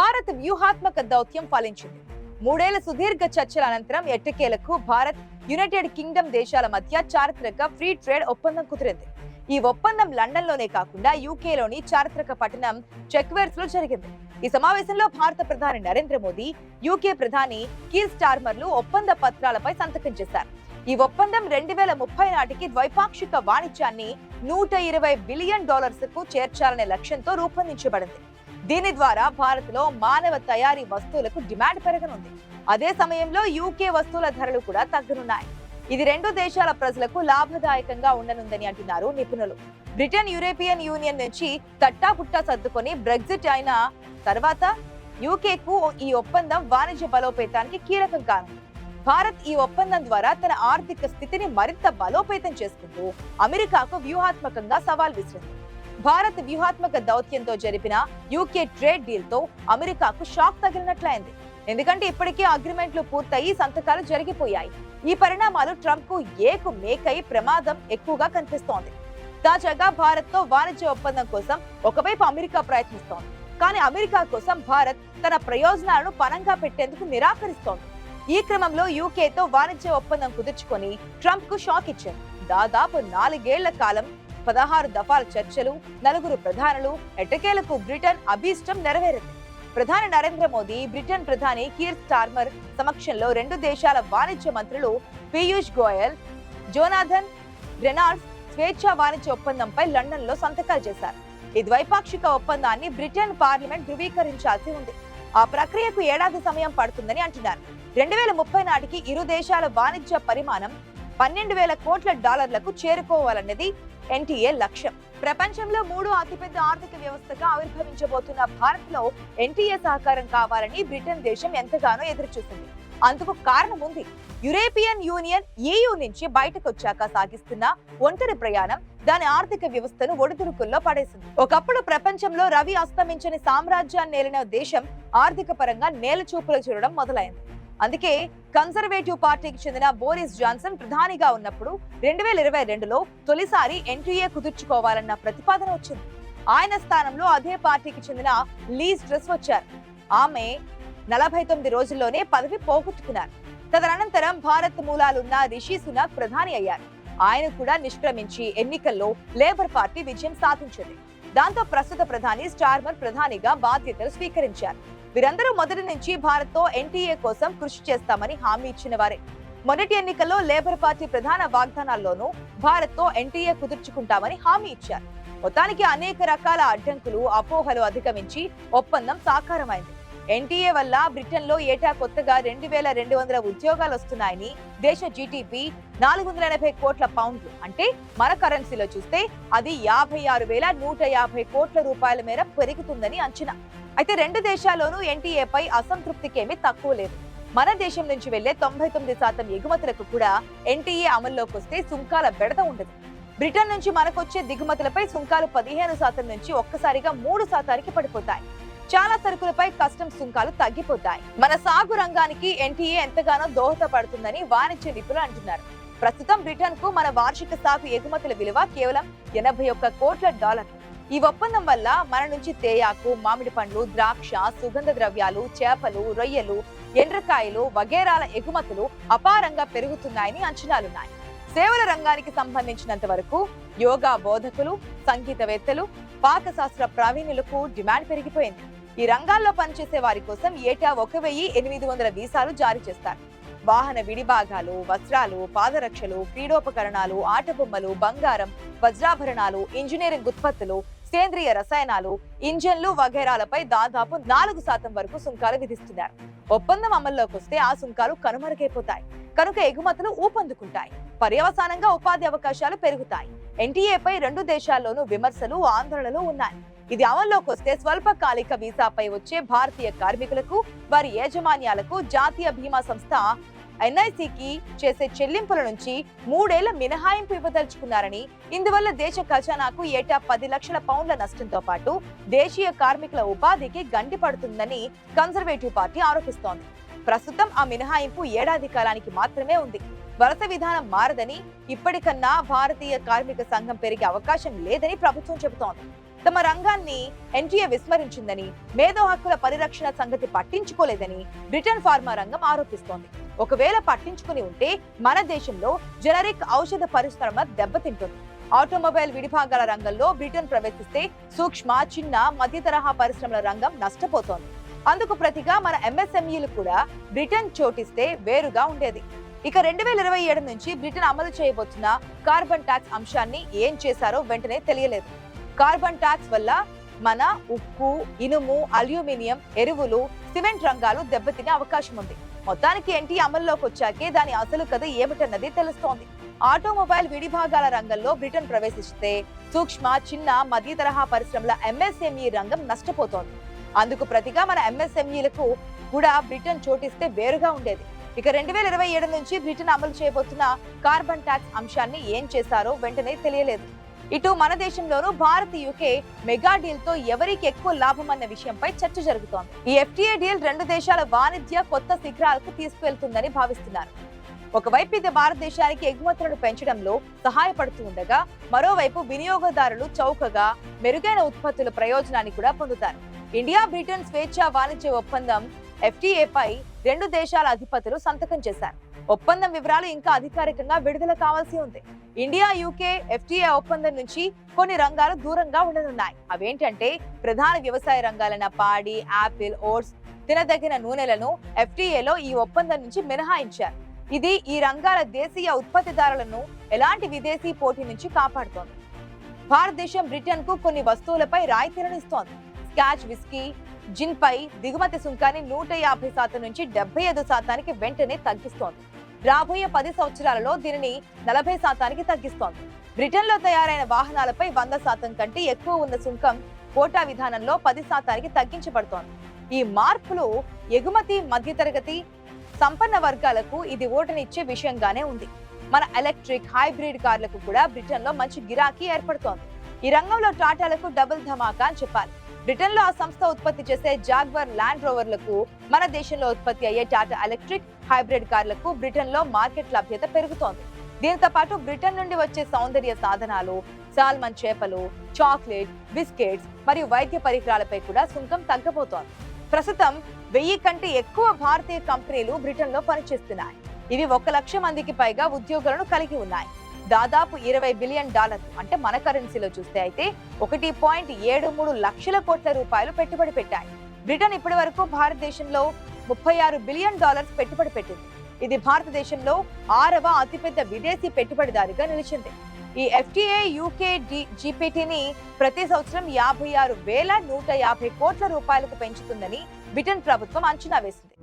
భారత్ వ్యూహాత్మక దౌత్యం ఫలించింది. 3 ఏళ్ల సుదీర్ఘ చర్చల అనంతరం ఎట్టకేలకు భారత్, యునైటెడ్ కింగ్డమ్ దేశాల మధ్య చారిత్రక ఫ్రీ ట్రేడ్ ఒప్పందం కుదిరింది. ఈ ఒప్పందం లండన్ లోనే కాకుండా యూకేలోని చారిత్రక పట్టణం చెక్వేర్స్ లో జరిగింది. ఈ సమావేశంలో భారత ప్రధాని నరేంద్ర మోదీ, యూకే ప్రధాని కీర్ స్టార్మర్లు ఒప్పంద పత్రాలపై సంతకం చేశారు. ఈ ఒప్పందం 2030 నాటికి ద్వైపాక్షిక వాణిజ్యాన్ని $120 బిలియన్ కు చేర్చాలనే లక్ష్యంతో రూపొందించబడింది. దీని ద్వారా భారత్ లో మానవ తయారీ వస్తువులకు డిమాండ్ పెరగనుంది. అదే సమయంలో యూకే వస్తువుల ధరలు కూడా తగ్గనున్నాయి. ఇది రెండు దేశాల ప్రజలకు లాభదాయకంగా ఉండనుందని అంటున్నారు నిపుణులు. బ్రిటన్ యూరోపియన్ యూనియన్ నుంచి తట్టాపుట్టా సర్దుకొని బ్రెగ్జిట్ అయిన తర్వాత యూకేకు ఈ ఒప్పందం వాణిజ్య బలోపేతానికి కీలకం కానుంది. భారత్ ఈ ఒప్పందం ద్వారా తన ఆర్థిక స్థితిని మరింత బలోపేతం చేసుకుంటూ అమెరికాకు వ్యూహాత్మకంగా సవాల్ విసిరింది. భారత్ వ్యూహాత్మక దౌత్యంతో జరిపిన యూకే ట్రేడ్ డీల్ తో అమెరికాకు షాక్ తగిలినట్లయింది. ఎందుకంటే ఇప్పటికే అగ్రిమెంట్లు పూర్తయి సంతకాలు జరిగిపోయాయి. ఈ పరిణామాలు ట్రంప్ కు ఏకు మేకై ప్రమాదం ఎక్కువగా కనిపిస్తోంది. తాజాగా భారత్ తో వాణిజ్య ఒప్పందం కోసం ఒకవైపు అమెరికా ప్రయత్నిస్తోంది. కానీ అమెరికా కోసం భారత్ తన ప్రయోజనాలను పణంగా పెట్టేందుకు నిరాకరిస్తోంది. ఈ క్రమంలో యూకేతో వాణిజ్య ఒప్పందం కుదుర్చుకొని ట్రంప్ కు షాక్ ఇచ్చారు. దాదాపు 4 ఏళ్ల కాలం 16 దఫాల చర్చలు, 4 ప్రధానులు, ఎట్టకేలకు బ్రిటన్ అభీష్టం నెరవేరింది. ప్రధాని నరేంద్ర మోదీ, బ్రిటన్ ప్రధాని కీర్ స్టార్మర్ సమక్షంలో 2 దేశాల వాణిజ్య మంత్రులు పీయూష్ గోయల్, జోనాథన్ రెనాల్డ్స్ స్వేచ్ఛా వాణిజ్య ఒప్పందంపై లండన్ లో సంతకాలు చేశారు. ఈ ద్వైపాక్షిక ఒప్పందాన్ని బ్రిటన్ పార్లమెంట్ ధృవీకరించాల్సి ఉంది. ఆ ప్రక్రియకు ఏడాది సమయం పడుతుందని అంటున్నారు. 2030 నాటికి ఇరు దేశాల వాణిజ్య పరిమాణం $12,000 కోట్ల చేరుకోవాలన్నది ఎన్టీఏ లక్ష్యం. ప్రపంచంలో 3వ అతిపెద్ద ఆర్థిక వ్యవస్థగా ఆవిర్భవించబోతున్న భారత్ లో ఎన్టీఏ సహకారం కావాలని బ్రిటన్ దేశం ఎంతగానో ఎదురుచూసింది. అందుకు కారణం ఉంది. యూరోపియన్ యూనియన్ EU నుంచి బయటకొచ్చాక సాగిస్తున్న ఒంటరి ప్రయాణం దాని ఆర్థిక వ్యవస్థను ఒడిదుడుకుల్లో పడేసింది. ఒకప్పుడు ప్రపంచంలో రవి అస్తమించని సామ్రాజ్యాన్ని ఏలిన దేశం ఆర్థిక పరంగా నేలచూపులు చూడడం మొదలైంది. అందుకే కన్సర్వేటివ్ పార్టీకి చెందిన బోరిస్ జాన్సన్ ప్రధానిగా ఉన్నప్పుడు 2022లో తొలిసారి ఎన్టీఏ కుదుర్చుకోవాలన్న ప్రతిపాదన వచ్చింది. ఆయన స్థానంలో అదే పార్టీకి చెందిన లీజ్ ట్రస్ వచ్చారు. ఆమె 49 రోజుల్లోనే పదవి పోగొట్టుకున్నారు. తదనంతరం భారత్ మూలాలున్న రిషి సునాక్ ప్రధాని అయ్యారు. ఆయన కూడా నిష్క్రమించి ఎన్నికల్లో లేబర్ పార్టీ విజయం సాధించింది. దాంతో ప్రస్తుత ప్రధాని స్టార్మర్ ప్రధానిగా బాధ్యతలు స్వీకరించారు. వీరందరూ మొదటి నుంచి భారత్ తో ఎన్టీఏ కోసం కృషి చేస్తామని హామీ ఇచ్చిన వారే. మొదటి ఎన్నికల్లో లేబర్ పార్టీ ప్రధాన వాగ్దానాల్లోనూ భారత్ తో ఎన్టీఏ కుదుర్చుకుంటామని హామీ ఇచ్చారు. మొత్తానికి అనేక రకాల అడ్డంకులు, అపోహలు అధిగమించి ఒప్పందం సాకారమైంది. ఎన్టీఏ వల్ల బ్రిటన్ లో ఏటా కొత్తగా 2,200 ఉద్యోగాలు వస్తున్నాయని, దేశ జీటీపీ £480 కోట్ల, అంటే మన కరెన్సీలో చూస్తే అది 56,150 కోట్ల మేర పెరుగుతుందని అంచనా. అయితే 2 దేశాల్లోనూ ఎన్టీఏపై అసంతృప్తికేమీ తక్కువ లేదు. మన దేశం నుంచి వెళ్లే 99% ఎగుమతులకు కూడా ఎన్టీఏ అమల్లోకి వస్తే సుంకాల బెడద ఉండదు. బ్రిటన్ నుంచి మనకొచ్చే దిగుమతులపై సుంకాలు 15% నుంచి ఒక్కసారిగా 3% పడిపోతాయి. చాలా సరుకులపై కస్టమ్స్ సుంకాలు తగ్గిపోతాయి. మన సాగు రంగానికి ఎన్టీఏ ఎంతగానో దోహదపడుతుందని వాణిజ్య నిపుణులు అంటున్నారు. ప్రస్తుతం బ్రిటన్ కు మన వార్షిక సాగు ఎగుమతుల విలువ కేవలం $81 కోట్ల. ఈ ఒప్పందం వల్ల మన నుంచి తేయాకు, మామిడి పండ్లు, ద్రాక్ష, సుగంధ ద్రవ్యాలు, చేపలు, రొయ్యలు, ఎండ్రకాయలు వగేరాల ఎగుమతులు అపారంగా పెరుగుతున్నాయని అంచనాలున్నాయి. సేవల రంగానికి సంబంధించినంత వరకు యోగా బోధకులు, సంగీతవేత్తలు, పాకశాస్త్ర ప్రావీణ్యులకు డిమాండ్ పెరిగిపోయింది. ఈ రంగాల్లో పనిచేసే వారి కోసం ఏటా 1,800 వీసాలు జారీ చేస్తారు. వాహన విడిభాగాలు, వస్త్రాలు, పాదరక్షలు, క్రీడోపకరణాలు, ఆట బొమ్మలు, బంగారం, వజ్రాభరణాలు, ఇంజనీరింగ్ ఉత్పత్తులు, సేంద్రియ రసాయనాలు, ఇంజన్లు వగైరాలపై దాదాపు 4% వరకు సుంకాలు విధిస్తున్నారు. ఒప్పందం అమల్లోకి వస్తే ఆ సుంకాలు కనుమరుగైపోతాయి. కనుక ఎగుమతులు ఊపందుకుంటాయి. పర్యవసానంగా ఉపాధి అవకాశాలు పెరుగుతాయి. ఎన్టీఏపై 2 దేశాల్లోనూ విమర్శలు, ఆందోళనలు ఉన్నాయి. ఇది అమల్లోకి వస్తే స్వల్పకాలిక వీసాపై వచ్చే భారతీయ కార్మికులకు, వారి యాజమాన్యాలకు జాతీయ బీమా సంస్థ NICకి చేసే చెల్లింపుల నుంచి 3 ఏళ్ల మినహాయింపు ఇవ్వదలుచుకున్నారని, ఇందువల్ల దేశ ఖజానాకు ఏటా £10 లక్షల నష్టంతో పాటు దేశీయ కార్మికుల ఉపాధికి గండి పడుతుందని కన్సర్వేటివ్ పార్టీ ఆరోపిస్తోంది. ప్రస్తుతం ఆ మినహాయింపు ఏడాది కాలానికి మాత్రమే ఉంది. వలస విధానం మారదని, ఇప్పటికన్నా భారతీయ కార్మిక సంఘం పెరిగే అవకాశం లేదని ప్రభుత్వం చెబుతోంది. తమ రంగాన్ని ఎన్టీఏ విస్మరించిందని, మేధో హక్కుల పరిరక్షణ సంగతి పట్టించుకోలేదని బ్రిటన్ ఫార్మా రంగం ఆరోపిస్తోంది. ఒకవేళ పట్టించుకుని ఉంటే మన దేశంలో జనరిక్ ఔషధ పరిశ్రమ దెబ్బతింటుంది. ఆటోమొబైల్ విడిభాగాల రంగంలో బ్రిటన్ ప్రవేశిస్తే సూక్ష్మ, చిన్న, మధ్య తరహా పరిశ్రమల రంగం నష్టపోతోంది. అందుకు ప్రతిగా మన ఎంఎస్ఎంఈలు కూడా బ్రిటన్ చోటిస్తే వేరుగా ఉండేది. ఇక 2027 నుంచి బ్రిటన్ అమలు చేయబోతున్న కార్బన్ ట్యాక్స్ అంశాన్ని ఏం చేశారో వెంటనే తెలియలేదు. కార్బన్ ట్యాక్స్ వల్ల మన ఉక్కు, ఇనుము, అల్యూమినియం, ఎరువులు, సిమెంట్ రంగాలు దెబ్బతినే అవకాశం ఉంది. మొత్తానికి ఎన్టీ అమల్లోకి వచ్చాకే దాని అసలు కథ ఏమిటన్నది తెలుస్తోంది. ఆటోమొబైల్ విడిభాగాల రంగంలో బ్రిటన్ ప్రవేశిస్తే సూక్ష్మ, చిన్న, మధ్య తరహా పరిశ్రమల ఎంఎస్ఎంఈ రంగం నష్టపోతోంది. అందుకు ప్రతిగా మన ఎంఎస్ఎంఈలకు కూడా బ్రిటన్ చోటిస్తే వేరుగా ఉండేది. ఇక 2027 నుంచి బ్రిటన్ అమలు చేయబోతున్న కార్బన్ ట్యాక్స్ అంశాన్ని ఏం చేశారో వెంటనే తెలియలేదు. ఇటు మన దేశంలోనూ భారత్, యూకే మెగా డీల్ తో ఎవరికి ఎక్కువ లాభం అన్న విషయంపై చర్చ జరుగుతోంది. ఈ ఎఫ్టీఏ డీల్ రెండు దేశాల వాణిజ్య కొత్త శిఖరాలకు తీసుకువెళ్తుందని భావిస్తున్నారు. ఒకవైపు ఇది భారతదేశానికి ఎగుమతులను పెంచడంలో సహాయపడుతూ ఉండగా, మరోవైపు వినియోగదారులు చౌకగా మెరుగైన ఉత్పత్తుల ప్రయోజనాన్ని కూడా పొందుతారు. ఇండియా బ్రిటన్ స్వేచ్ఛా వాణిజ్య ఒప్పందం ఎఫ్టీఏ పై రెండు దేశాల అధిపతులు సంతకం చేశారు. ఒప్పందం వివరాలు ఇంకా అధికారికంగా విడుదల కావాల్సి ఉంది. ఇండియా, యూకే ఎఫ్టీఏ ఒప్పందం నుంచి కొన్ని రంగాలు దూరంగా ఉండనున్నాయి. అవేంటంటే ప్రధాన వ్యవసాయ రంగాలైన పాడి, యాపిల్, ఓట్స్, తినదగిన నూనెలను ఎఫ్టీఏలో ఈ ఒప్పందం నుంచి మినహాయించారు. ఇది ఈ రంగాల దేశీయ ఉత్పత్తిదారులను ఎలాంటి విదేశీ పోటీ నుంచి కాపాడుతోంది. భారతదేశం బ్రిటన్ కు కొన్ని వస్తువులపై రాయితీలను ఇస్తోంది. స్కాచ్ విస్కీ, జిన్ పై దిగుమతి సుంకాన్ని 150% నుంచి 75% వెంటనే తగ్గిస్తోంది. రాబోయే 10 సంవత్సరాలలో దీనిని 40% తగ్గిస్తోంది. బ్రిటన్ లో తయారైన వాహనాలపై 100% కంటే ఎక్కువ ఉన్న సుంకం కోటా విధానంలో 10% తగ్గించబడుతోంది. ఈ మార్పులు ఎగుమతి, మధ్యతరగతి, సంపన్న వర్గాలకు ఇది ఓటనిచ్చే విషయంగానే ఉంది. మన ఎలక్ట్రిక్, హైబ్రిడ్ కార్లకు కూడా బ్రిటన్ లో మంచి గిరాకీ ఏర్పడుతోంది. ఈ రంగంలో టాటాలకు డబుల్ ధమాకా అని చెప్పాలి. బ్రిటన్ లో ఆ సంస్థ ఉత్పత్తి చేసే జాగ్వర్, ల్యాండ్ రోవర్లకు, మన దేశంలో ఉత్పత్తి అయ్యే టాటా ఎలక్ట్రిక్, హైబ్రిడ్ కార్లకు బ్రిటన్ లో మార్కెట్ లభ్యత పెరుగుతోంది. దీంతో పాటు బ్రిటన్ నుండి వచ్చే సౌందర్య సాధనాలు, సాల్మన్ చేపలు, చాక్లెట్, బిస్కెట్స్ మరియు వైద్య పరికరాలపై కూడా సుంకం తగ్గబోతోంది. ప్రస్తుతం 1000 కంటే ఎక్కువ భారతీయ కంపెనీలు బ్రిటన్ లో పనిచేస్తున్నాయి. ఇవి 1 లక్ష మందికి పైగా ఉద్యోగులను కలిగి ఉన్నాయి. దాదాపు $20 బిలియన్, అంటే మన కరెన్సీలో చూస్తే అయితే 1.73 లక్షల కోట్ల రూపాయలు పెట్టుబడి పెట్టాయి. బ్రిటన్ ఇప్పటి వరకు భారతదేశంలో $36 బిలియన్ పెట్టుబడి పెట్టింది. ఇది భారతదేశంలో 6వ అతిపెద్ద విదేశీ పెట్టుబడిదారుగా నిలిచింది. ఈ ఎఫ్టీఏ యూకే జీపీటీని ప్రతి సంవత్సరం 56,150 కోట్ల రూపాయలకు పెంచుతుందని బ్రిటన్ ప్రభుత్వం అంచనా వేసింది.